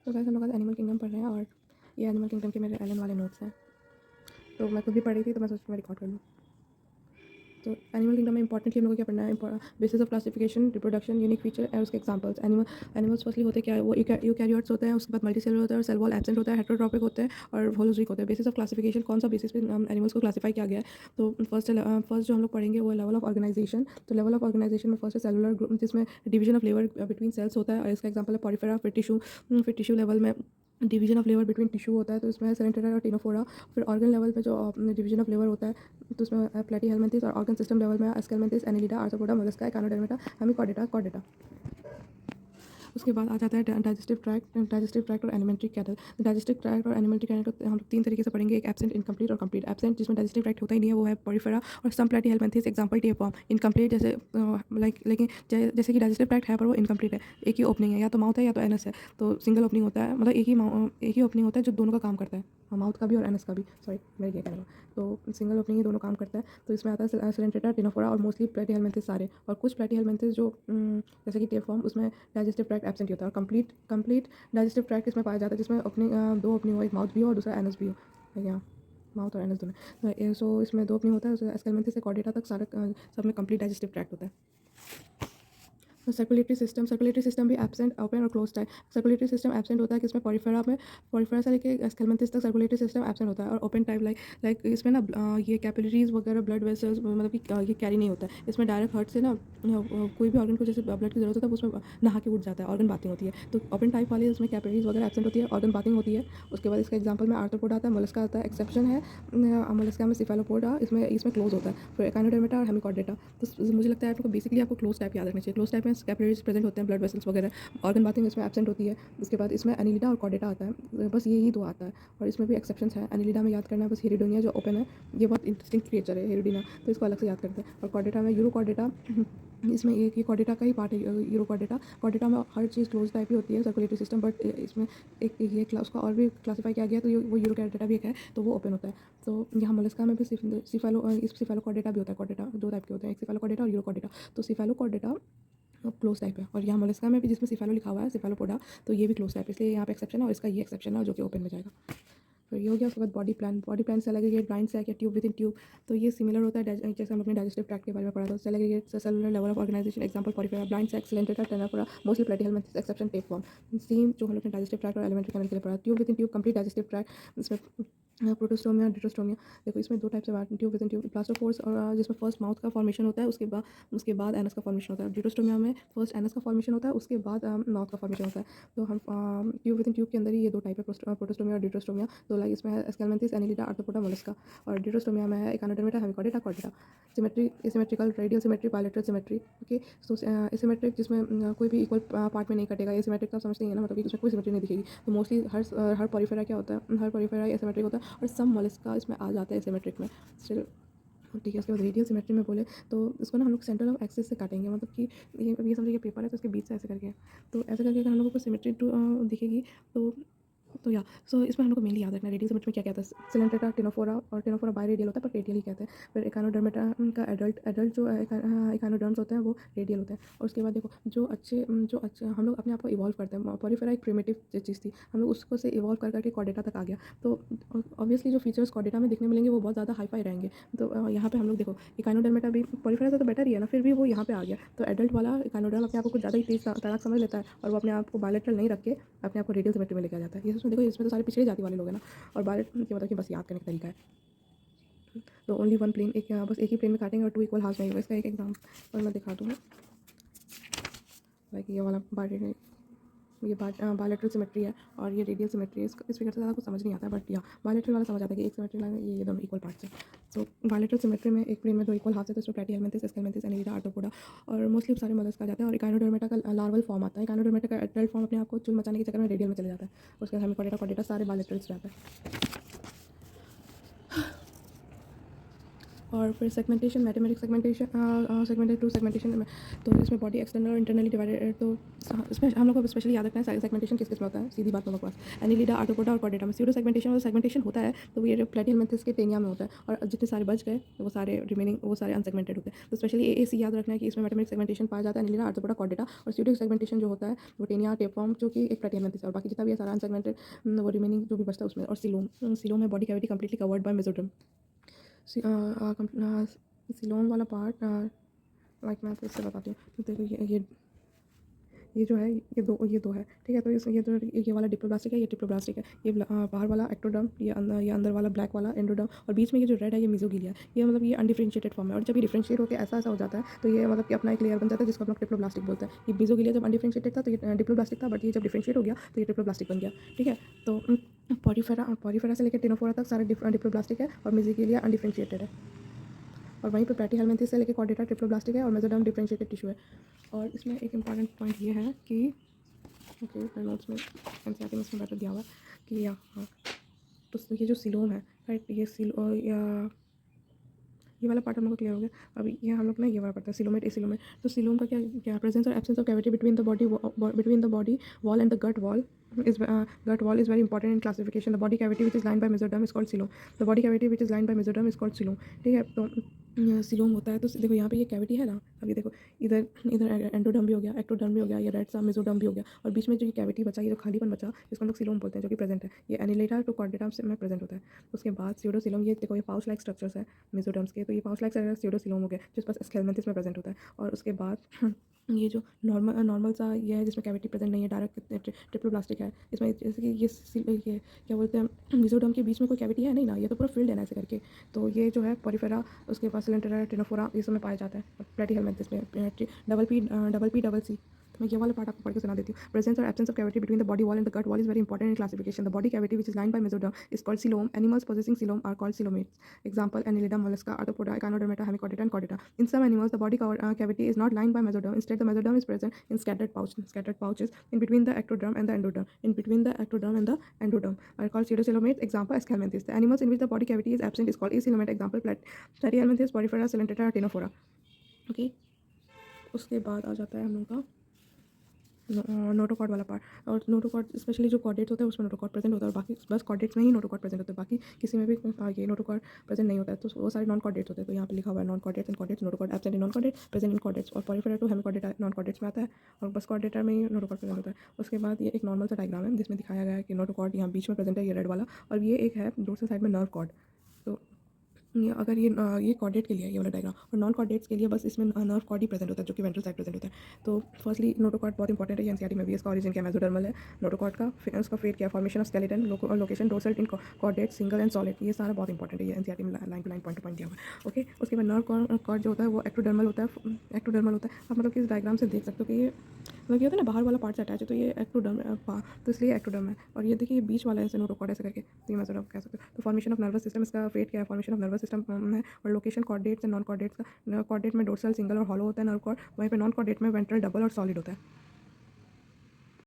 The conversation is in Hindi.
तो गाइस हम लोग आज एनिमल किंगडम पढ़ रहे हैं और ये एनिमल किंगडम के मेरे एलन वाले नोट्स हैं। तो मैं खुद भी पढ़ी थी तो मैं सोचा मैं रिकॉर्ड कर लूँ। तो एनिमल किंगडम में इंपॉर्टेंटली हम लोग को क्या पढ़ना है? Basis of classification, reproduction, unique feature और उसके एग्जांपल्स। एनिमल्स फर्स्टली होते क्या है? वो यूकैरियोट्स होते हैं, उसके बाद मल्टीसेलुलर होता है और सेल वॉल एब्सेंट होता है, हेटेरोट्रॉपिक होते हैं और होलोज़ोइक होते हैं। बेसिस ऑफ क्लासिफिकेशन कौन सा बेसिस पे एनिमल्स को क्लासीफाई किया गया है? तो फर्स्ट जो हम लोग पढ़ेंगे वो है लेवल ऑफ ऑर्गेनाइजेशन। तो लेवल ऑफ ऑर्गेनाइजेशन में फर्स्ट है सेलुलर ग्रुप, जिसमें division of labour between cells होता है और इसका एग्जाम्पल है पॉरीफेरा। फिर टिश्यू लेवल में division of labour between tissue होता है, तो इसमें सेरेंटेरा और टिनोफोरा। फिर ऑर्गन लेवल पे जो डिवीजन ऑफ लेबर होता है तो उसमें प्लेटीहेल्मिन्थेस, और ऑर्गन सिस्टम लेवल में aschelminthes, annelida, arthropoda, mollusca, echinodermata, hemichordata, chordata. उसके बाद आ जाता है डाइजेस्टिव ट्रैक्ट और एलिमेंट्री कैटल। डाइजेस्टिव ट्रैक्ट और एलिमेंट्री कैटल को हम लोग तीन तरीके से पढ़ेंगे, एक एब्सेंट, इनकम्प्लीट और कंप्लीट। एब्सेंट जिसमें डाइजेस्टिव ट्रैक्ट होता ही नहीं है वो है पॉरीफेरा और some platyhelminthes, example tapeworm. Incomplete जैसे लेकिन जैसे कि डाइजेस्टिव ट्रैक्ट है पर वो इनकम्प्लीट है, एक ही ओपनिंग है, या तो माउथ है या तो एनस है, तो सिंगल ओपनिंग होता है, मतलब एक ही ओपनिंग होता है जो दोनों का काम करता है, माउथ का भी और एनस का भी। सॉरी मेरे ये कहना, तो सिंगल ओपनिंग ही दोनों काम करता है। तो इसमें आता है सेरेंटेरा, टिनोफोरा और मोस्टली प्लेटीहेल्मिन्थेस सारे, और कुछ प्लेटीहेल्मिन्थेस जो जैसे कि टेपवर्म, उसमें डाइजेस्टिव ट्रैक्ट एब्सेंट होता है। और कंप्लीट डाइजेस्टिव ट्रैक्ट इसमें पाया जाता है जिसमें दो ओपनिंग हो, एक माउथ भी हो और दूसरा एनस भी हो, या माउथ और एनस दोनों। सो इसमें दो ओपनिंग होता है, एस्केल्मिन्थेस से कॉर्डेटा तक सारा सब में कंप्लीट डाइजेस्टिव ट्रैक्ट होता है। सर्कुलेटरी सिस्टम भी एब्सेंट, ओपन और close type. Circulatory system absent होता है कि इसमें पॉरीफेरा से लेके एस्केल्मिन्थेस तक सर्कुलेटरी सिस्टम एब्सेंट होता है। और ओपन टाइप लाइक इसमें ना ये कैपिलरीज वगैरह, ब्लड वेसल्स, मतलब कि ये कैरी नहीं होता है इसमें। डायरेक्ट हार्ट से ना कोई भी ऑर्गन को जैसे ब्लड की जरूरत होता है उसमें नहा के उठ जाता है, ऑर्गन बाथिंग होती है। तो ओपन टाइप वाले उसमें कैपिलरीज वगैरह एब्सेंट होती है, ऑर्गन बाथिंग होती है। उसके बाद इसका एग्जाम्पल में आर्थ्रोपोडा आता है, मोलस्का आता है, एक्सेप्शन है मोलस्का में सिफेलोपोडा, इसमें क्लोज होता है। फिर एकानोडर्मेटा और हेमिकॉर्डेटा। तो मुझे लगता है आपको बेसिकली आपको क्लोज टाइप याद रखना चाहिए। क्लोज टाइप में कैपिलरीज प्रेजेंट होते हैं, ब्लड वेसल्स वगैरह, ऑर्गन बाथिंग इसमें एब्सेंट होती है। उसके बाद इसमें एनिलिडा और कॉर्डेटा आता है, बस यही दो आता है। और इसमें भी एक्सेप्शंस है। एनिलिडा में याद करना है बस हेरिडोनिया जो ओपन है, ये बहुत इंटरेस्टिंग क्रिएचर है हेरिडोनिया, तो इसको अलग से याद करते हैं। और कॉर्डेटा में यूरोकॉर्डेटा, इसमें एक ही कॉर्डेटा का ही पार्ट है यूरोकॉर्डेटा। कॉर्डेटा में हर चीज़ क्लोज टाइप ही होती है, सर्कुलेटरी सिस्टम, बट इसमें एक ये उसका और भी क्लासीफाई किया गया, तो वो यूरोकॉर्डेटा भी एक है, तो वो ओपन होता है। तो यहाँ मोलस्का में भी सिफेलोकॉर्डेटा भी होता है। कॉर्डेटा दो टाइप के होते हैं, एक सिफेलोकॉर्डेटा और यूरोकॉर्डेटा। तो सिफेलोकॉर्डेटा क्लोज टाइप है, और यहाँ मोलस्का में भी जिसमें सिफेलो लिखा हुआ है, सिफेलोपोडा, तो ये भी क्लोज टाइप है, इसलिए यहाँ पे एक्सेप्शन है और इसका ये एक्सेप्शन है जो कि ओपन में जाएगा। तो ये हो गया। उसके बाद बॉडी प्लान से अलग है, ब्लाइंड सैक या ट्यूब विद इन ट्यूब। तो ये सिमिलर होता है जैसे हम लोग ने डाइजेस्टिव ट्रैक्ट के बारे में पढ़ा था। Cell aggregate cellular level of organization, example porifera, blind sac, coelenterata, ctenophora, mostly platyhelminthes, exception tapeworm. Same जो हम लोग ने डाइजेस्टिव ट्रैक्ट और एलिमेंट्री कैनल के लिए पढ़ा। Tube within tube, complete digestive tract, इसमें प्रोटोस्टोमिया, डिटोस्टोमिया। देखो इसमें दो टाइप से बात, tube within tube, blastopores, और जिसमें फर्स्ट माउथ का फॉर्मेशन होता है, उसके बाद एनस का फॉर्मेशन होता है। डिटोस्टोमिया में फर्स्ट एनस का फॉर्मेशन होता है, उसके बाद माउथ का फॉर्मेशन होता है। तो हम ट्यूब विद इन ट्यूब के अंदर ही ये दो टाइप है, प्रोटोस्टोमिया और डिटोस्टोमिया। तो लाइक इसमें है एस्केल्मिन्थेस, एनिलिडा, आर्थ्रोपोडा, मोलस्का। और डिटोस्टोमिया में है echinodermata, hemichordata, chordata. Symmetry, asymmetrical, radial symmetry, bilateral symmetry. Okay, तो एसिमेट्रिक जिसमें कोई भी इक्वल पार्ट में नहीं कटेगा। एसिमेट्रिक का समझते हैं ना, मतलब कि उसमें कोई सिमेट्री नहीं दिखेगी। तो मोस्टली हर पॉरीफेरा क्या होता है, हर पॉरीफेरा एसिमेट्रिक होता है, और सम मोलस्का इसमें आ जाता है एसिमेट्रिक में स्टिल। ठीक है, उसके बाद रेडियल सिमेट्री में बोले तो इसको ना हम लोग सेंटर ऑफ एक्सिस से काटेंगे, मतलब कि ये समझिए पेपर है तो इसके बीच से ऐसे करके, तो ऐसे करके अगर हम लोगों को सिमेट्री दिखेगी तो या सो इसमें हम लोग को मेनली याद रखना है रेडियल सिमेट्री में क्या कहता है। सिलेंटेटा, टिनोफोरा, और टिनोफोरा बाई रेडियल होता है, पर रेडियल ही कहते हैं। फिर एकानोडर्मेटा का एडल्ट जो एकानोडर्म्स होते हैं वो रेडियल होते हैं। और उसके बाद देखो जो अच्छे हम लोग अपने आप को इवॉल्व करते हैं। पॉरीफेरा एक प्रिमिटिव चीज़ थी, हम लोग उसको से इवॉल्व करके कॉर्डेटा तक आ गया। तो ऑब्वियसली जो फीचर्स कॉर्डेटा में दिखने मिलेंगे वो बहुत ज़्यादा हाई-फाई रहेंगे। तो यहाँ पे हम लोग देखो इकानोडर्मेटा भी पॉलीफेरा से तो बेटर ही है ना, फिर भी वो यहाँ पे आ गया। तो एडल्ट वाला इकानोडर्म अपने आप को कुछ ज़्यादा ही तेज तड़ाक समझ लेता है, और वो अपने आप को बायलैटरल नहीं रख के अपने आप को रेडियल सिमेट्री में लेके आ जाता है। ये उसमें देखो, इसमें तो सारे पिछड़ी जाति वाले लोग हैं ना, और बायलैटरल के मतलब कि बस याद करने का तरीका है। तो ओनली वन प्लेन, बस एक ही प्लेन में काटेंगे और टू इक्वल हाफ नहीं होगा। इसका एक एग्जाम्पल मैं दिखा दूँ, लाइक ये वाला ये बायलैटरल सिमेट्री है और ये रेडियल सिमेट्री है। इस फिगर से ज़्यादा कुछ समझ नहीं आता है, बट या बायलैटरल वाला समझ आता है कि एक सिमेट्री लाइन में ये दोनों इक्वल पार्ट्स हैं। तो बायलैटरल सिमेट्री में एक प्लेन में दो इक्वल हाफ है, तो इसमें प्लेटीहेल्मिन्थेस, एस्केल्मिन्थेस, एनिलिडा, आर्थ्रोपोडा, और मोस्टली सारे मोलस्का आ जाते हैं। और इकानोडर्मेटा का लार्वल फॉर्म आता है। इकानोडर्मेटा का एडल्ट फॉर्म अपने आप को चुल मचाने के चक्कर में रेडियल में चले जाता है। उसके बाद हेमिकॉर्डेटा, कॉर्डेटा सारे बायलैटरल्स जाते हैं। और फिर segmentation, mathematic segmentation, segmented to segmentation में, तो इसमें बॉडी एक्सटर्नल और इंटरनली डिवाइडेड। तो इसमें हम लोग को स्पेशली याद रखना है सेगमेंटेशन किस किस में होता है। सीधी बात, लोगों के पास एनिलिडा, आर्थ्रोपोडा और कॉर्डेटा में स्यूडो सेगमेंटेशन और सेगमेंटेशन होता है, तो ये प्लेटिहेल्मिंथेस के टेनिया में होता है, और जितने सारे बच गए तो वो सारे रिमेनिंग वो सारे अनसेगमेंटेड होते हैं। तो स्पेशली ए याद रखना है कि इसमें मैथमेटिक सेगमेंटेशन पाया जाता है एनिलिडा, आर्थ्रोपोडा, कॉर्डेटा, और स्यूडो सेगमेंटेशन जो होता है वो टेनिया, टेपफॉर्म, जो कि एक प्लेटिहेल्मिंथेस है, और बाकी जितना भी है सारा अनसेगमेंटेड, वो रिमेनिंग जो भी बचता है उसमें। और सिलोम में body cavity completely covered by mesoderm. Coelom वाला पार्ट, लाइक मैं आपको इससे बताती हूँ। तो देखो ये जो है ये दो है, ठीक है। तो ये वाला डिप्लोब्लास्टिक है, ये ट्रिप्लोब्लास्टिक है। ये बाहर वाला एक्टोडर्म, ये अंदर वाला ब्लैक वाला एंडोडर्म, और बीच में ये जो रेड है ये मेसोगिलिया। ये मतलब ये अनडिफरेंशिएटेड फॉर्म है, और जब ये डिफरेंशिएट होकर ऐसा हो जाता है तो ये मतलब कि अपना एक लेयर बन जाता है जिसको हम लोग ट्रिप्लोब्लास्टिक बोलते हैं। ये मेसोगिलिया जब अनडिफरेंशिएटेड था तो ये डिप्लोब्लास्टिक था, बट ये जब डिफरेंशिएट हो गया तो ये ट्रिप्लोब्लास्टिक बन गया, ठीक है। तो पॉरीफेरा से लेकर टेनोफोरा तक सारे डिप्लोब्लास्टिक है, और मेसोगिलिया अनडिफरेंशिएटेड है। और वहीं पर प्लेटिहेल्मिंथेस से लेकर कॉर्डेटा ट्रिप्लोब्लास्टिक है, और मेसोडर्म डिफरेंशिएटेड टिश्यू है। और इसमें एक इंपॉर्टेंट पॉइंट ये है कि ओके, नोट्स में एनसीईआरटी में इसमें बेटर दिया हुआ है कि यहाँ, तो ये जो सिलोम है, राइट, ये वाला पार्ट हम लोग को क्लियर हो गया। अभी ये हम लोग ना ये वाला पढ़ते हैं सिलोमेट, एसिलोमेट। तो सिलोम का क्या प्रेजेंस और absence of cavity between the body wall and the gut wall is very important in classification. The body cavity which is lined by mesoderm is called coelom. The body cavity which is lined by mesoderm is called coelom. ठीक है। तो सिलोम होता है, तो देखो यहाँ पे ये कैविटी है ना, अभी देखो इधर इधर एंडोडर्म भी हो गया, एक्टोडर्म भी हो गया, ये रेड सा मेसोडर्म भी हो गया, और बीच में जो ये कैविटी बचा, ये जो खालीपन बचा, जिसको हम लोग सिलोम बोलते हैं, जो कि प्रेजेंट है, ये एनिलेटा टू कॉर्डेटा में प्रेजेंट होता है। उसके बाद स्यूडोसिलोम, ये देखो ये पाउच लाइक स्ट्रक्चर्स है मेसोडर्म्स के, तो ये पाउच लाइक स्यूडोसिलोम हो गया, जिस पास स्केलेमेंथिस में प्रेजेंट होता है। और उसके बाद ये जो नॉर्मल सा ये है जिसमें कैविटी प्रेजेंट नहीं है, डायरेक्ट ट्रिप्लोप्लास्टिक है। इसमें जैसे कि ये क्या बोलते हैं, मेसोडर्म के बीच में कोई कैविटी है नहीं ना, ये तो पूरा फील्ड है ना ऐसे करके। तो ये जो है पॉरीफेरा, उसके पास सिलेंटेरा, टेनोफोरा, ये सब में पाया जाता है। प्लेटिहेल्मिंथेस में डबल सी। तो मैं ये वाला पार्ट आपको पढ़ के सुना देती हूँ। प्रेजेंस और absence of cavity between the body wall and the gut wall is very important in classification. The body cavity which is lined by mesoderm is called coelom. Animals possessing coelom are called coelomates. Example: Annelida, mollusca, arthropoda, echinodermata, hemichordata, and chordata. In some animals, the body cavity is not lined by mesoderm. Instead, the mesoderm is present in scattered pouches in between the ectoderm and the endoderm. Are called pseudocoelomates. Example: Aschelminthes. The animals in which the body cavity is absent is called acoelomate. Example: Platyhelminthes, Porifera, Coelentera, Ctenophora. Okay. उसके बाद आ जाता है हम लोग का नोटोकॉर्ड वाला पार्ट। और नोटोकॉर्ड स्पेशली जो कॉर्डेट्स होते हैं उसमें नोटोकॉर्ड प्रेजेंट होता है, और बाकी बस कॉर्डेट्स में ही नोटोकॉर्ड प्रेजेंट होता है, बाकी किसी में भी ये नोटोकॉर्ड प्रेजेंट नहीं होता है। तो वो सारे नॉन कॉर्डेट्स होते हैं। तो यहाँ पे लिखा हुआ है non chordates and chordates, notochord absent in non chordate, present in chordates. और porifera to hemichordata non chordates में आता है, और बस कॉर्डेटा में ही नोटोकॉर्ड प्रेजेंट होता है। उसके बाद ये एक नॉर्मल सा डायग्राम है जिसमें दिखाया गया है कि नोटोकॉर्ड यहाँ बीच में प्रेजेंट है, ये रेड वाला, और ये एक है दूसरे साइड में नर्व कॉर्ड। तो अगर ये कॉर्डेट के लिए है ये वाला डायग्राम, और नॉन कॉर्डेट्स के लिए बस इसमें नर्व कॉर्ड ही प्रेजेंट होता है, जो कि वेंट्रल साइड प्रेजेंट होता है। तो फर्स्टली नोटोकॉर्ड बहुत इंपॉर्टेंट है, ये एनसीईआरटी में भी इसका ऑरिजिन क्या मेसोडर्मल है। नोटोकॉर्ड का उसका फेट क्या, formation of skeleton, location, dorsal in chordate, single and solid, ये सारा बहुत इंपॉर्टेंट है, ये एनसीईआरटी में line to line point to point दिया हुआ है। ओके। उसके बाद नर्व कॉर्ड जो होता है वो एक्टोडर्मल होता है। आप मतलब कि इस डायग्राम से देख सकते हो कि ये मतलब ये होता है ना बाहर वाला पार्ट से अटैच है, तो ये एक्टोडर्म तो इसलिए एक्टोडर्म है। और ये देखिए ये बीच वाला है नोटोकॉर्ड ऐसे करके, तो ये मेसोडर्म कह सकते हो। तो फॉर्मेशन ऑफ नर्वस सिस्टम, इसका फेट क्या है, फॉर्मेशन ऑफ नर्वस सिस्टम है। और location chordates and non chordates का, कॉर्डेट में डोर्सल, सिंगल और हॉलो होता है नर्व कॉर्ड, वहीं पे नॉन कॉर्डेट में वेंट्रल, डबल और सॉलिड होता है।